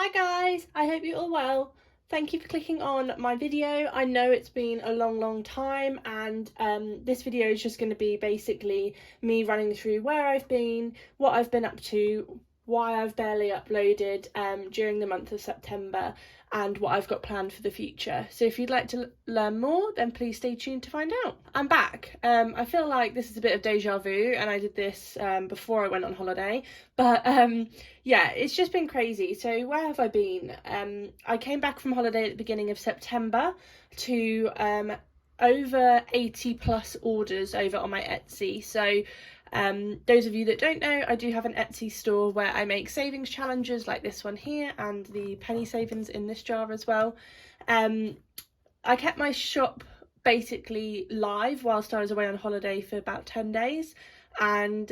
Hi guys, I hope you're all well. Thank you for clicking on my video. I know it's been a long time, and this video is just going to be basically me running through where I've been, what I've been up to, why I've barely uploaded during the month of September, and what I've got planned for the future. So if you'd like to learn more, then please stay tuned to find out. I'm back. I feel like this is a bit of deja vu, and I did this before I went on holiday, but yeah, it's just been crazy. So where have I been? I came back from holiday at the beginning of September to over 80 plus orders over on my Etsy. So those of you that don't know, I do have an Etsy store where I make savings challenges like this one here and the penny savings in this jar as well. I kept my shop basically live whilst I was away on holiday for about 10 days, and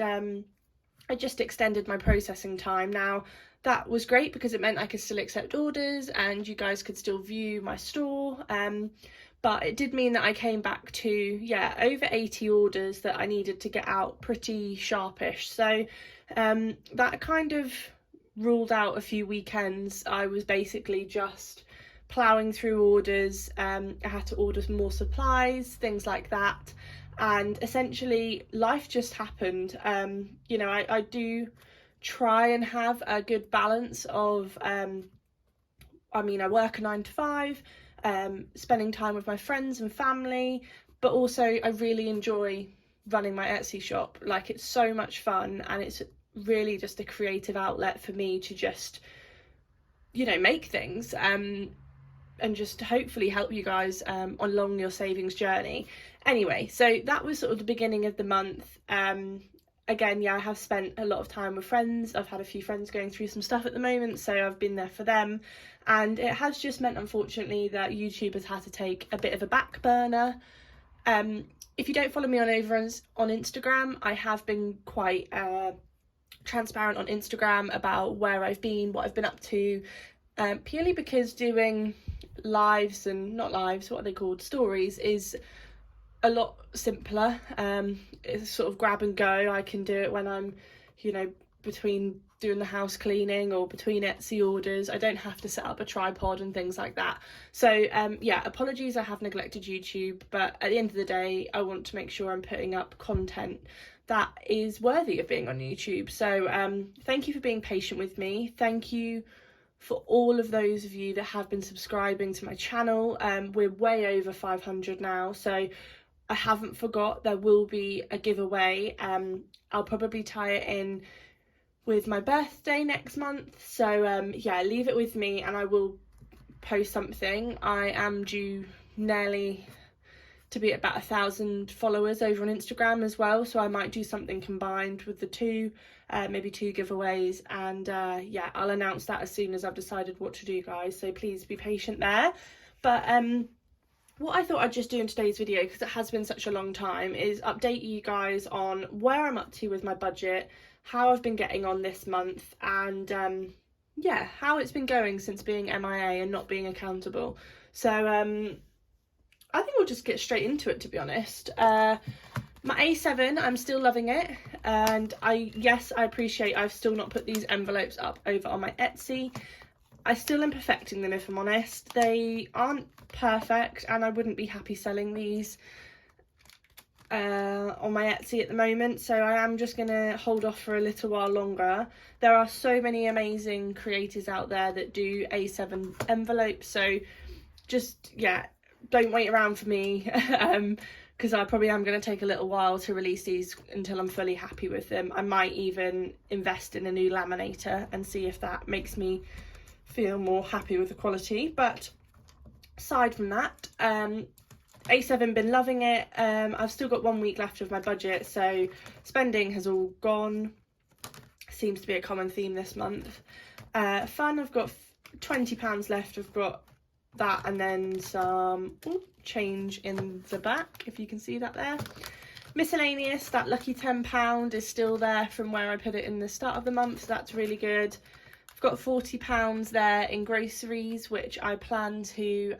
I just extended my processing time. Now that was great because it meant I could still accept orders and you guys could still view my store, but it did mean that I came back to over 80 orders that I needed to get out pretty sharpish. So that kind of ruled out a few weekends. I was basically just ploughing through orders. I had to order some more supplies, things like that, and essentially life just happened. You know, I do try and have a good balance of I mean, I work a 9 to 5, spending time with my friends and family, but also I really enjoy running my Etsy shop. Like, it's so much fun, and it's really just a creative outlet for me to just, you know, make things and just hopefully help you guys along your savings journey. Anyway, so that was sort of the beginning of the month. Again, I have spent a lot of time with friends. I've had a few friends going through some stuff at the moment, so I've been there for them. And it has just meant, unfortunately, that YouTube has had to take a bit of a back burner. If you don't follow me on Instagram, I have been quite transparent on Instagram about where I've been, what I've been up to, purely because doing lives and not lives, what are they called, stories, is a lot simpler. It's sort of grab and go. I can do it when I'm, you know, between doing the house cleaning or between Etsy orders. I don't have to set up a tripod and things like that. So yeah, apologies, I have neglected YouTube, but at the end of the day, I want to make sure I'm putting up content that is worthy of being on YouTube. So thank you for being patient with me. Thank you for all of those of you that have been subscribing to my channel. We're way over 500 now, so I haven't forgot there will be a giveaway. I'll probably tie it in with my birthday next month, so yeah, leave it with me and I will post something. I am due nearly to be at about 1,000 followers over on Instagram as well, so I might do something combined with the two, maybe 2 giveaways, and yeah, I'll announce that as soon as I've decided what to do, guys, so please be patient there. But what I thought I'd just do in today's video, because it has been such a long time, is update you guys on where I'm up to with my budget, how I've been getting on this month, and yeah, how it's been going since being MIA and not being accountable. So I think we'll just get straight into it, to be honest. My A7, I'm still loving it, and yes, I appreciate I've still not put these envelopes up over on my Etsy. I still am perfecting them, if I'm honest. They aren't perfect, and I wouldn't be happy selling these on my Etsy at the moment, so I am just gonna hold off for a little while longer. There are so many amazing creators out there that do A7 envelopes, so just, yeah, don't wait around for me, because I probably am going to take a little while to release these until I'm fully happy with them. I might even invest in a new laminator and see if that makes me feel more happy with the quality. But aside from that, A7, been loving it. I've still got 1 week left of my budget, so spending has all gone. Seems to be a common theme this month. Fun, I've got £20 left. I've got that and then some change in the back, if you can see that there. Miscellaneous, that lucky £10 is still there from where I put it in the start of the month, so that's really good. I've got £40 there in groceries, which I plan to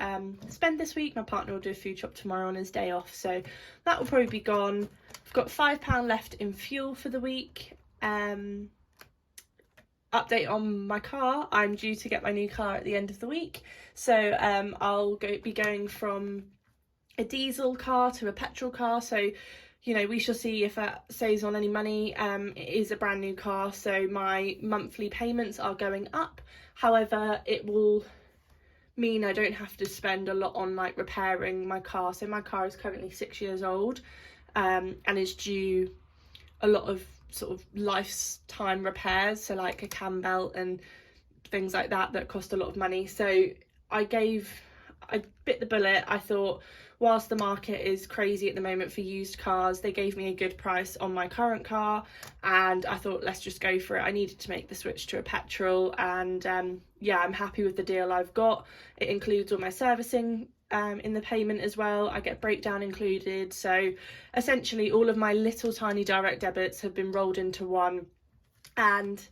spend this week. My partner will do a food shop tomorrow on his day off, so that will probably be gone. I've got £5 left in fuel for the week. update on my car. I'm due to get my new car at the end of the week, so I'll be going from a diesel car to a petrol car, so you know, we shall see if that saves on any money. It is a brand new car, so my monthly payments are going up. However, it will mean I don't have to spend a lot on like repairing my car. So my car is currently 6 years old, and is due a lot of sort of lifetime repairs, so like a cam belt and things like that cost a lot of money. So I bit the bullet. I thought, whilst the market is crazy at the moment for used cars, they gave me a good price on my current car, and I thought, let's just go for it. I needed to make the switch to a petrol, and yeah, I'm happy with the deal I've got. It includes all my servicing in the payment as well. I get breakdown included, so essentially all of my little tiny direct debits have been rolled into one, and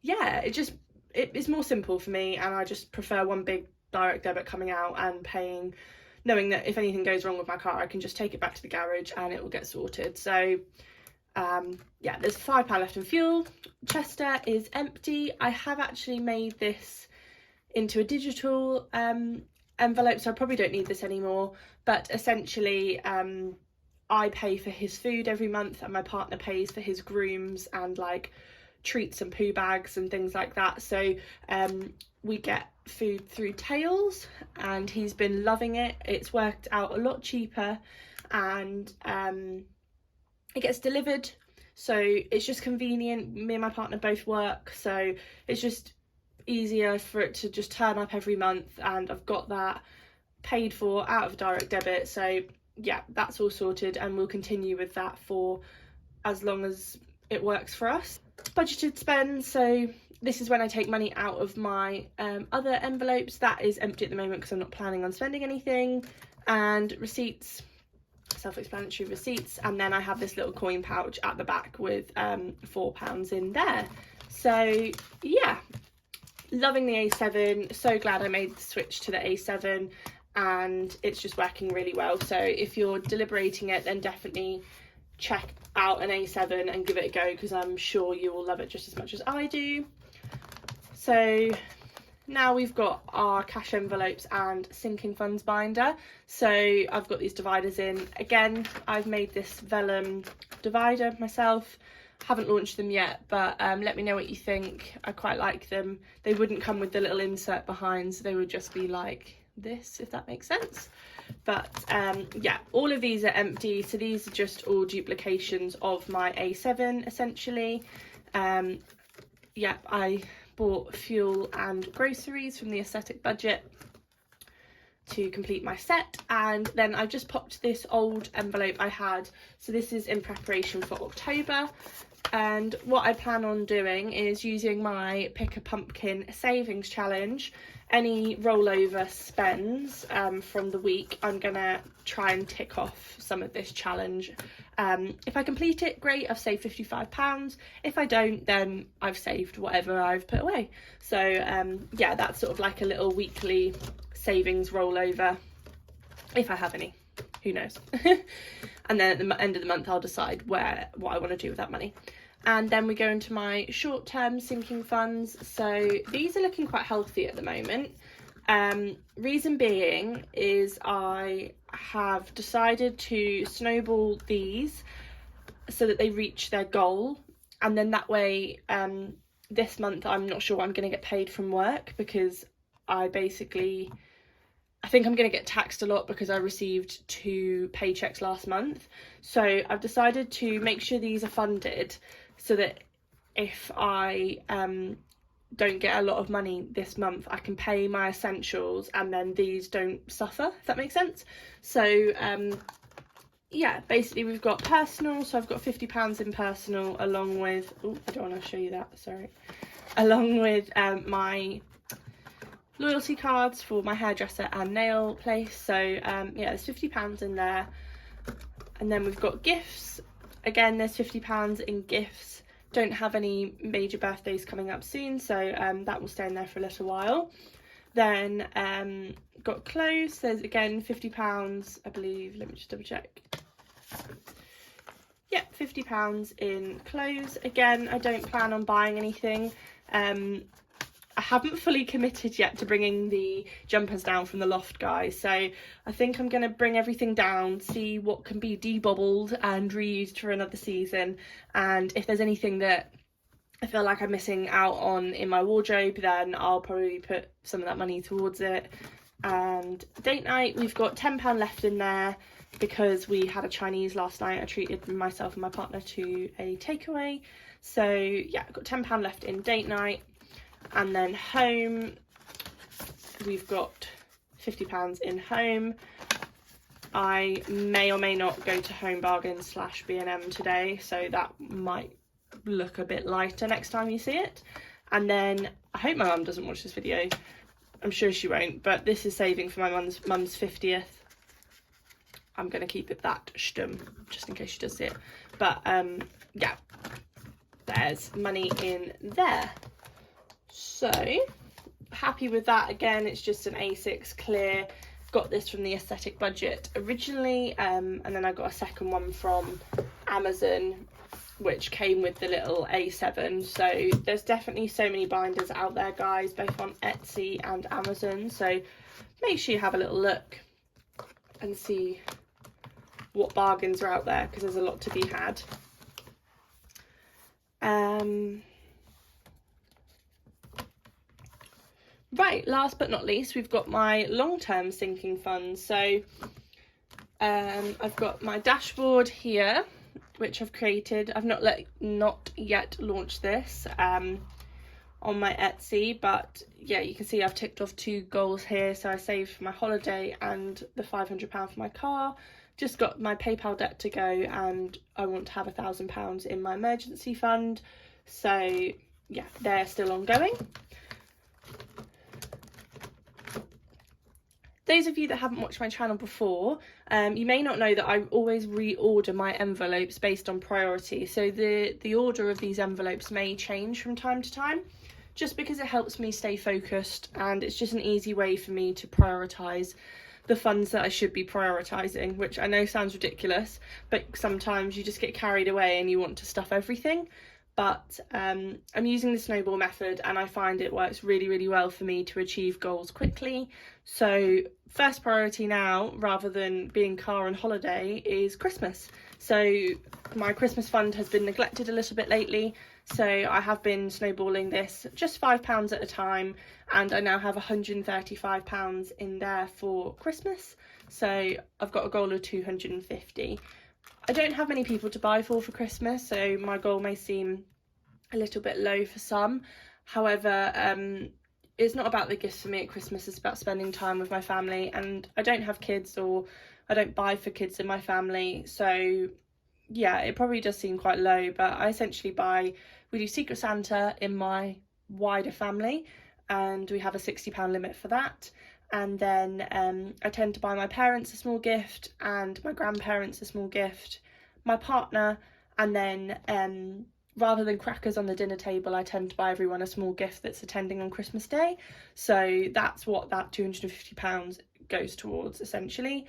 yeah, it's more simple for me, and I just prefer one big direct debit coming out and paying, knowing that if anything goes wrong with my car, I can just take it back to the garage and it will get sorted. So yeah, there's £5 left in fuel. Chester is empty. I have actually made this into a digital envelope, so I probably don't need this anymore, but essentially I pay for his food every month, and my partner pays for his grooms and like treats and poo bags and things like that. So we get food through Tails, and he's been loving it. It's worked out a lot cheaper, and it gets delivered, so it's just convenient. Me and my partner both work, so it's just easier for it to just turn up every month, and I've got that paid for out of direct debit. So yeah, that's all sorted, and we'll continue with that for as long as it works for us. Budgeted spend, so this is when I take money out of my other envelopes. That is empty at the moment because I'm not planning on spending anything. And receipts, self-explanatory receipts, and then I have this little coin pouch at the back with £4 in there. So yeah, loving the A7, so glad I made the switch to the A7, and it's just working really well. So if you're deliberating it, then definitely check out an A7 and give it a go, because I'm sure you will love it just as much as I do. So now we've got our cash envelopes and sinking funds binder. So I've got these dividers in. Again, I've made this vellum divider myself. Haven't launched them yet, but let me know what you think. I quite like them. They wouldn't come with the little insert behind, so they would just be like this, if that makes sense. But yeah, all of these are empty, so these are just all duplications of my A7 essentially. Yeah, I bought fuel and groceries from the aesthetic budget to complete my set, and then I've just popped this old envelope I had. So this is in preparation for October, and what I plan on doing is using my Pick a Pumpkin savings challenge. Any rollover spends from the week, I'm gonna try and tick off some of this challenge. If I complete it, great, I've saved £55. If I don't, then I've saved whatever I've put away. So yeah, that's sort of like a little weekly savings rollover, if I have any, who knows. And then at the end of the month I'll decide what I want to do with that money. And then we go into my short-term sinking funds. So these are looking quite healthy at the moment. Reason being is I have decided to snowball these so that they reach their goal, and then that way this month I'm not sure I'm going to get paid from work, because I think I'm going to get taxed a lot because I received 2 paychecks last month. So I've decided to make sure these are funded, so that if I don't get a lot of money this month, I can pay my essentials, and then these don't suffer, if that makes sense. So yeah, basically we've got personal, so I've got £50 in personal, along with, oh, I don't want to show you that, sorry, along with my loyalty cards for my hairdresser and nail place. So yeah, there's £50 in there. And then we've got gifts. Again, there's £50 in gifts. Don't have any major birthdays coming up soon, so that will stay in there for a little while. Then got clothes. There's again £50, I believe. Let me just double check. yeah, £50 in clothes. Again, I don't plan on buying anything. I haven't fully committed yet to bringing the jumpers down from the loft, guys, so I think I'm going to bring everything down, see what can be debobbled and reused for another season, and if there's anything that I feel like I'm missing out on in my wardrobe, then I'll probably put some of that money towards it. And date night, we've got £10 left in there because we had a Chinese last night. I treated myself and my partner to a takeaway, so yeah, I've got £10 left in date night. And then home, we've got £50 in home. I may or may not go to Home Bargains / B&M today, so that might look a bit lighter next time you see it. And then I hope my mum doesn't watch this video. I'm sure she won't, but this is saving for my mum's 50th. I'm going to keep it that stum, just in case she does see it. But yeah, there's money in there. So happy with that. Again, it's just an A6 clear. Got this from the Aesthetic Budget originally, and then I got a second one from Amazon, which came with the little A7. So there's definitely so many binders out there, guys, both on Etsy and Amazon, so make sure you have a little look and see what bargains are out there, because there's a lot to be had. Right, last but not least, we've got my long-term sinking funds. So I've got my dashboard here, which I've created. I've not yet launched this on my Etsy, but yeah, you can see I've ticked off 2 goals here. So I saved for my holiday and the £500 for my car. Just got my PayPal debt to go, and I want to have £1,000 in my emergency fund. So yeah, they're still ongoing. Those of you that haven't watched my channel before, you may not know that I always reorder my envelopes based on priority. So the order of these envelopes may change from time to time, just because it helps me stay focused, and it's just an easy way for me to prioritise the funds that I should be prioritising, which I know sounds ridiculous, but sometimes you just get carried away and you want to stuff everything. But I'm using the snowball method, and I find it works really, really well for me to achieve goals quickly. So first priority now, rather than being car and holiday, is Christmas. So my Christmas fund has been neglected a little bit lately, so I have been snowballing this just £5 at a time, and I now have £135 in there for Christmas. So I've got a goal of 250. I don't have many people to buy for Christmas, so my goal may seem a little bit low for some. However, it's not about the gifts for me at Christmas, it's about spending time with my family, and I don't have kids, or I don't buy for kids in my family, so yeah, it probably does seem quite low, but I essentially we do Secret Santa in my wider family, and we have a £60 limit for that. And then I tend to buy my parents a small gift, and my grandparents a small gift, my partner, and then rather than crackers on the dinner table, I tend to buy everyone a small gift that's attending on Christmas Day. So that's what that £250 goes towards, essentially.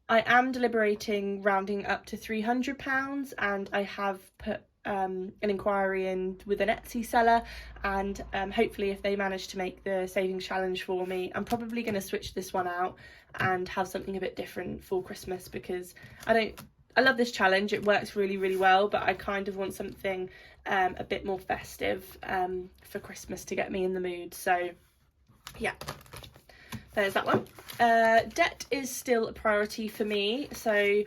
I am deliberating rounding up to £300, and I have put an inquiry in with an Etsy seller, and hopefully if they manage to make the savings challenge for me, I'm probably going to switch this one out and have something a bit different for Christmas, because I love this challenge, it works really, really well, but I kind of want something a bit more festive for Christmas to get me in the mood. So yeah, there's that one. Debt is still a priority for me, so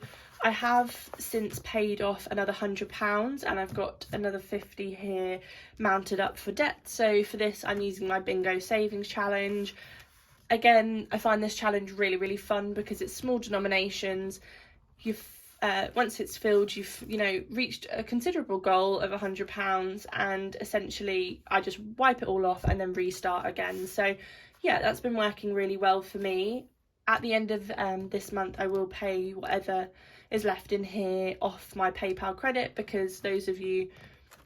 I have since paid off another £100, and I've got another 50 here mounted up for debt. So for this, I'm using my bingo savings challenge. Again, I find this challenge really, really fun because it's small denominations. Once it's filled, you've reached a considerable goal of £100, and essentially I just wipe it all off and then restart again. So yeah, that's been working really well for me. At the end of this month, I will pay whatever is left in here off my PayPal credit, because those of you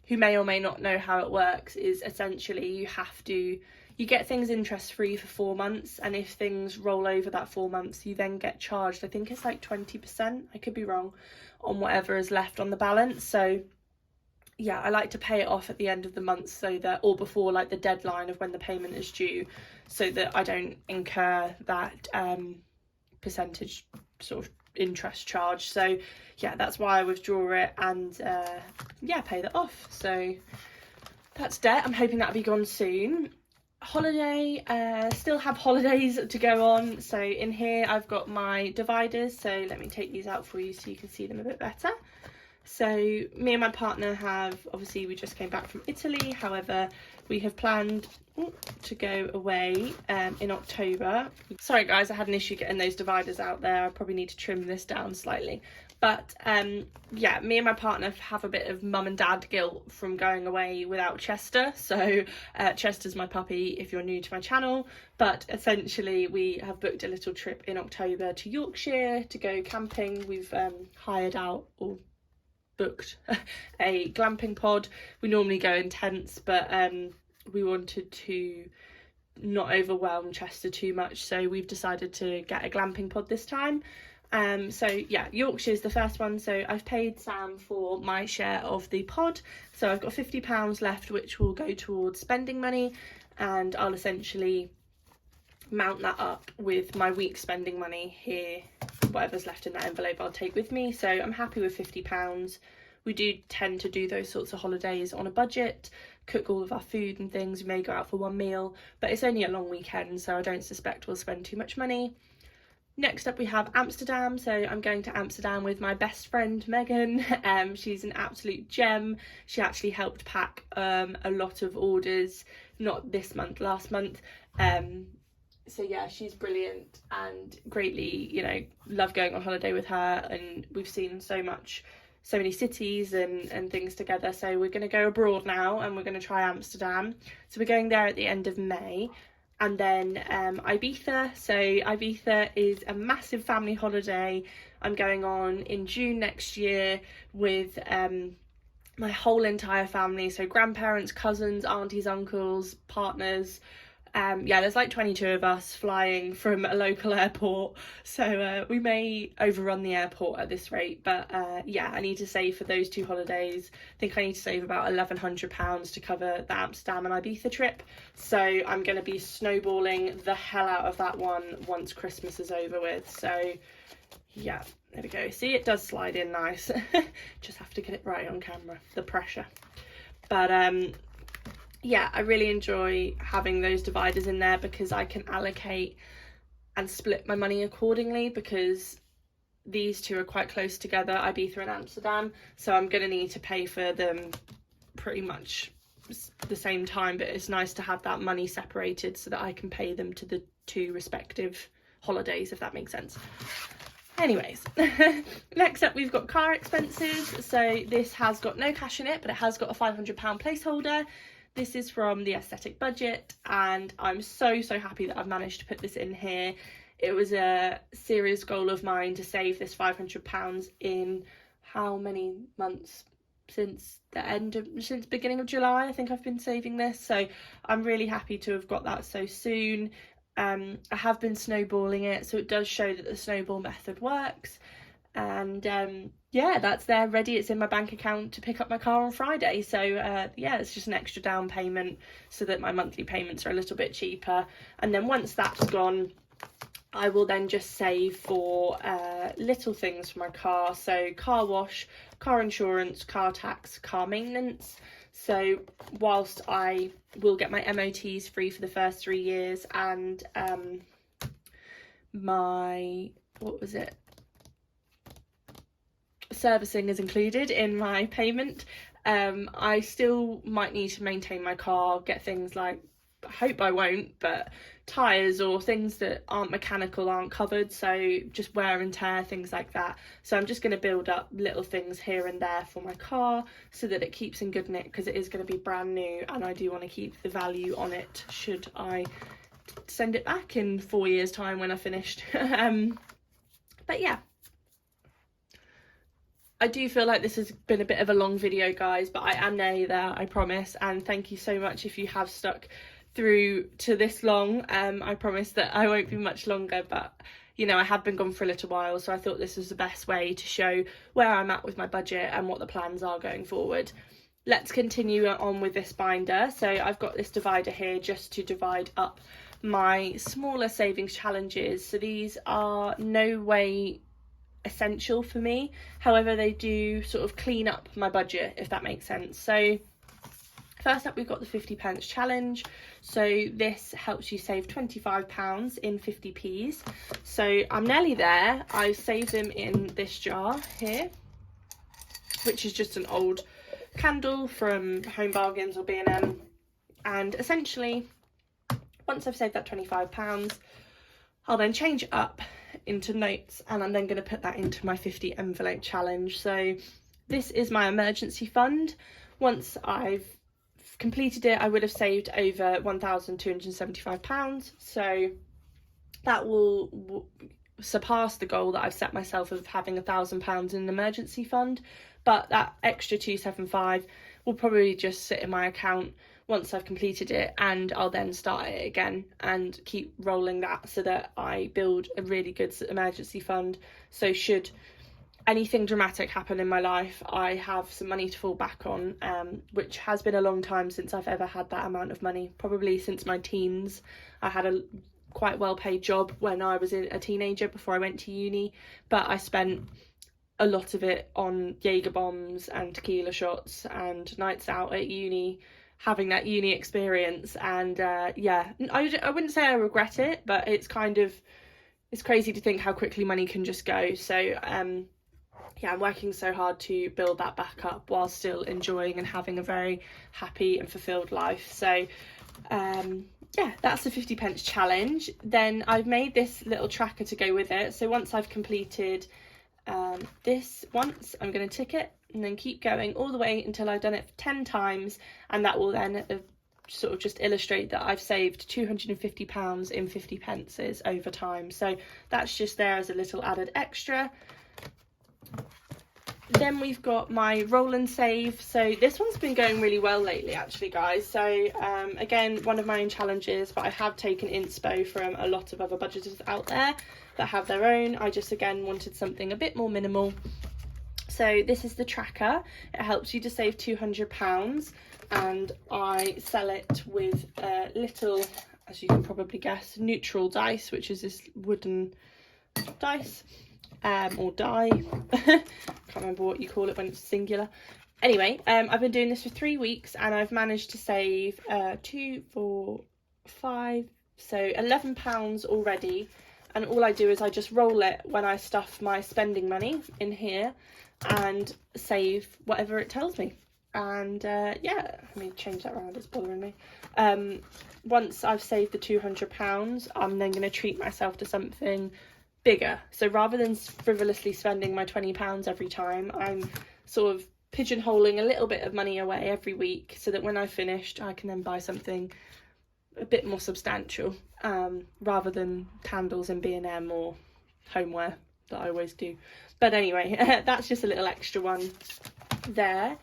who may or may not know how it works is essentially you have to you get things interest free for 4 months, and if things roll over that 4 months, you then get charged, I think it's like 20%, I could be wrong, on whatever is left on the balance. So yeah, I like to pay it off at the end of the month, so that, or before like the deadline of when the payment is due, so that I don't incur that percentage sort of interest charge. So yeah, that's why I withdraw it and yeah, pay that off. So that's debt. I'm hoping that'll be gone soon. Holiday, still have holidays to go on. So in here I've got my dividers, so let me take these out for you so you can see them a bit better. So me and my partner have, obviously we just came back from Italy, however we have planned to go away in October. Sorry guys, I had an issue getting those dividers out there. I probably need to trim this down slightly. But yeah, me and my partner have a bit of mum and dad guilt from going away without Chester. So Chester's my puppy, if you're new to my channel. But essentially we have booked a little trip in October to Yorkshire to go camping. We've hired out, or booked, a glamping pod. We normally go in tents, but we wanted to not overwhelm Chester too much, so we've decided to get a glamping pod this time. So yeah, Yorkshire's the first one. So I've paid Sam for my share of the pod, so I've got £50 left, which will go towards spending money, and I'll essentially mount that up with my week's spending money here. Whatever's left in that envelope I'll take with me, so I'm happy with £50. We do tend to do those sorts of holidays on a budget, cook all of our food and things. We may go out for one meal, but it's only a long weekend, so I don't suspect we'll spend too much money. Next up we have Amsterdam. So I'm going to Amsterdam with my best friend Megan. She's an absolute gem. She actually helped pack a lot of orders, not this month, last month. So yeah, she's brilliant, and greatly, you know, love going on holiday with her, and we've seen so many cities and things together. So we're going to go abroad now, and we're going to try Amsterdam. So we're going there at the end of May. And then Ibiza. So Ibiza is a massive family holiday I'm going on in June next year with my whole entire family. So grandparents, cousins, aunties, uncles, partners. Yeah, there's like 22 of us flying from a local airport, so we may overrun the airport at this rate, but yeah, I need to save for those 2 holidays. I think I need to save about £1,100 to cover the Amsterdam and Ibiza trip, so I'm going to be snowballing the hell out of that one once Christmas is over with. So yeah, there we go. See, it does slide in nice. Just have to get it right on camera, the pressure. But yeah, I really enjoy having those dividers in there because I can allocate and split my money accordingly, because these two are quite close together, Ibiza and Amsterdam, so I'm going to need to pay for them pretty much the same time, but it's nice to have that money separated so that I can pay them to the 2 respective holidays, if that makes sense. Anyways, next up we've got car expenses. So this has got no cash in it, but it has got a £500 placeholder. This is from the Aesthetic Budget, and I'm so happy that I've managed to put this in here. It was a serious goal of mine to save this £500 in how many months? Since beginning of July, I think I've been saving this, so I'm really happy to have got that so soon. I have been snowballing it, so it does show that the snowball method works. And yeah, that's there ready. It's in my bank account to pick up my car on Friday. So yeah, it's just an extra down payment so that my monthly payments are a little bit cheaper. And then once that's gone, I will then just save for little things for my car. So car wash, car insurance, car tax, car maintenance. So whilst I will get my MOTs free for the first 3 years, and my, what was it? Servicing is included in my payment, I still might need to maintain my car, get things like, I hope I won't, but tyres or things that aren't mechanical aren't covered, so just wear and tear, things like that. So I'm just going to build up little things here and there for my car so that it keeps in good nick, because it is going to be brand new and I do want to keep the value on it should I send it back in 4 years time when I finished. But yeah, I do feel like this has been a bit of a long video, guys, but I am nearly there, I promise. And thank you so much if you have stuck through to this long. I promise that I won't be much longer, but you know, I have been gone for a little while, so I thought this was the best way to show where I'm at with my budget and what the plans are going forward. Let's continue on with this binder. So I've got this divider here just to divide up my smaller savings challenges. So these are no way essential for me, however they do sort of clean up my budget, if that makes sense. So first up, we've got the 50p challenge. So this helps you save £25 in 50p's. So I'm nearly there. I've saved them in this jar here, which is just an old candle from Home Bargains or B&M. And essentially, once I've saved that £25, I'll then change it up into notes, and I'm then going to put that into my 50 envelope challenge. So this is my emergency fund. Once I've completed it, I would have saved over £1,275, so that will surpass the goal that I've set myself of having £1,000 in an emergency fund. But that extra 275 will probably just sit in my account once I've completed it, and I'll then start it again and keep rolling that so that I build a really good emergency fund. So should anything dramatic happen in my life, I have some money to fall back on, which has been a long time since I've ever had that amount of money, probably since my teens. I had a quite well paid job when I was a teenager before I went to uni, but I spent a lot of it on Jaeger bombs and tequila shots and nights out at uni, having that uni experience. And yeah, I wouldn't say I regret it, but it's crazy to think how quickly money can just go. So yeah, I'm working so hard to build that back up while still enjoying and having a very happy and fulfilled life. So yeah, that's the 50p challenge. Then I've made this little tracker to go with it. So once I've completed this once, I'm going to tick it and then keep going all the way until I've done it 10 times, and that will then sort of just illustrate that I've saved £250 in 50p over time. So that's just there as a little added extra. Then we've got my roll and save. So this one's been going really well lately, actually, guys. So again, one of my own challenges, but I have taken inspo from a lot of other budgeters out there that have their own. I just again wanted something a bit more minimal. So this is the tracker. It helps you to save £200, and I sell it with a little, as you can probably guess, neutral dice, which is this wooden dice. Or die. Can't remember what you call it when it's singular. Anyway, I've been doing this for 3 weeks, and I've managed to save 2, 4, 5, so £11 already. And all I do is I just roll it when I stuff my spending money in here and save whatever it tells me. And yeah, let me change that around, it's bothering me. Once I've saved the £200, I'm then going to treat myself to something bigger. So rather than frivolously spending my £20 every time, I'm sort of pigeonholing a little bit of money away every week so that when I've finished, I can then buy something a bit more substantial, rather than candles in B&M or homeware that I always do. But anyway, that's just a little extra one there.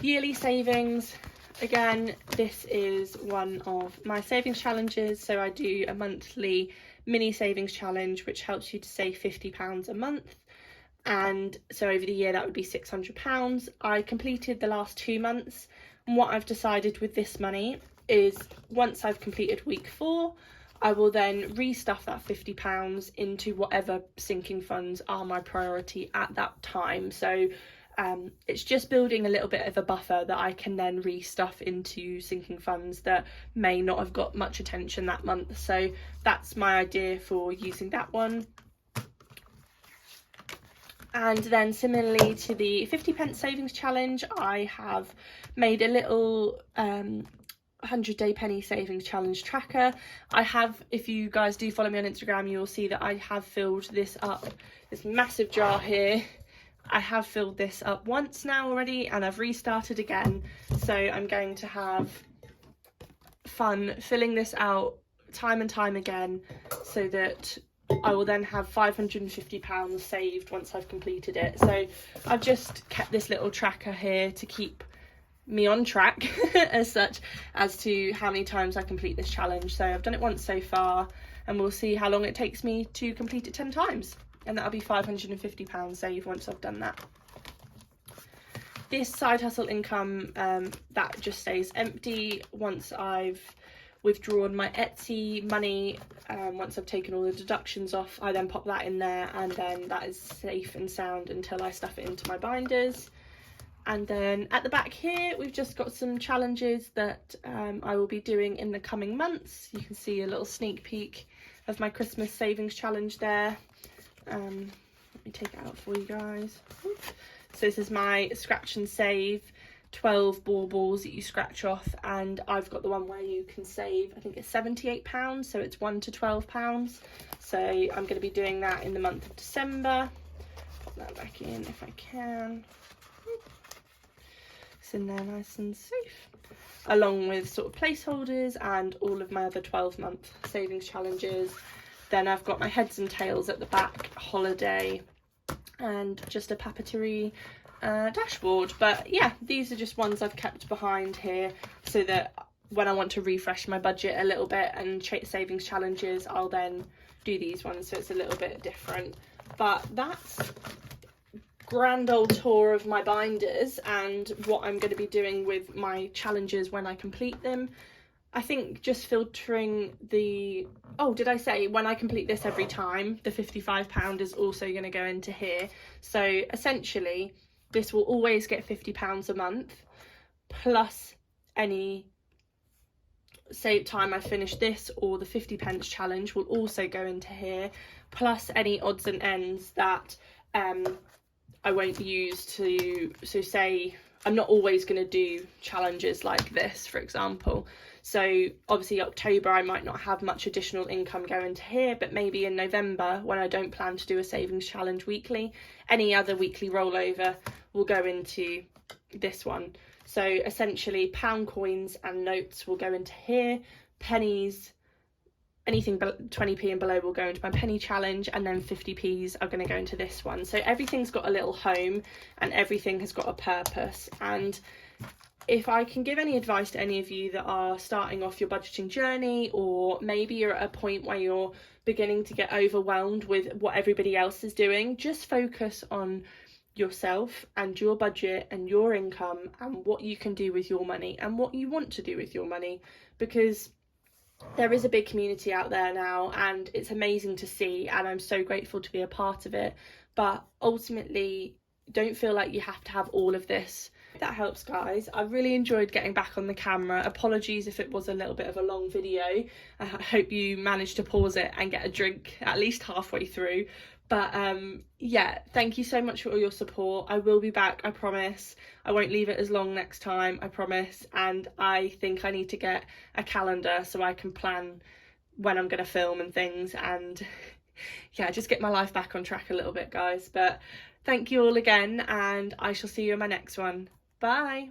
Yearly savings. Again, this is one of my savings challenges. So I do a monthly mini savings challenge, which helps you to save £50 a month. And so over the year, that would be £600. I completed the last 2 months. And what I've decided with this money is once I've completed week 4, I will then restuff that £50 into whatever sinking funds are my priority at that time. So it's just building a little bit of a buffer that I can then restuff into sinking funds that may not have got much attention that month. So that's my idea for using that one. And then similarly to the 50p savings challenge, I have made a little 100-day penny savings challenge tracker. I have, if you guys do follow me on Instagram, you will see that I have filled this up, this massive jar here. I have filled this up once now already, and I've restarted again. So I'm going to have fun filling this out time and time again so that I will then have £550 saved once I've completed it. So I've just kept this little tracker here to keep me on track as such as to how many times I complete this challenge. So I've done it once so far, and we'll see how long it takes me to complete it 10 times, and that'll be £550 saved once I've done that. This side hustle income, that just stays empty once I've withdrawn my Etsy money. Once I've taken all the deductions off, I then pop that in there, and then that is safe and sound until I stuff it into my binders. And then at the back here, we've just got some challenges that I will be doing in the coming months. You can see a little sneak peek of my Christmas savings challenge there. Let me take it out for you guys. So this is my scratch and save 12 baubles that you scratch off, and I've got the one where you can save, I think it's £78, so it's £1 to £12. So I'm going to be doing that in the month of December. Pop that back in if I can. It's in there nice and safe, along with sort of placeholders and all of my other 12-month savings challenges. Then I've got my heads and tails at the back, holiday, and just a papeterie dashboard. But yeah, these are just ones I've kept behind here so that when I want to refresh my budget a little bit and savings challenges, I'll then do these ones, so it's a little bit different. But that's grand old tour of my binders and what I'm going to be doing with my challenges when I complete them. I think just filtering the, oh, did I say when I complete this every time, the £55 is also going to go into here. So essentially this will always get £50 a month, plus any save time I finish this, or the 50p challenge will also go into here, plus any odds and ends that I won't use to, so say I'm not always going to do challenges like this, for example. So obviously October I might not have much additional income going to here, but maybe in November, when I don't plan to do a savings challenge weekly, any other weekly rollover will go into this one. So essentially pound coins and notes will go into here, pennies, anything 20p and below will go into my penny challenge, and then 50p's are going to go into this one. So everything's got a little home and everything has got a purpose. And if I can give any advice to any of you that are starting off your budgeting journey, or maybe you're at a point where you're beginning to get overwhelmed with what everybody else is doing, just focus on yourself and your budget and your income and what you can do with your money and what you want to do with your money, because there is a big community out there now and it's amazing to see, and I'm so grateful to be a part of it. But ultimately, don't feel like you have to have all of this. That helps, guys. I really enjoyed getting back on the camera. Apologies if it was a little bit of a long video. I hope you managed to pause it and get a drink at least halfway through. But yeah, thank you so much for all your support. I will be back, I promise. I won't leave it as long next time, I promise. And I think I need to get a calendar so I can plan when I'm going to film and things, and yeah, just get my life back on track a little bit, guys. But thank you all again, and I shall see you in my next one. Bye.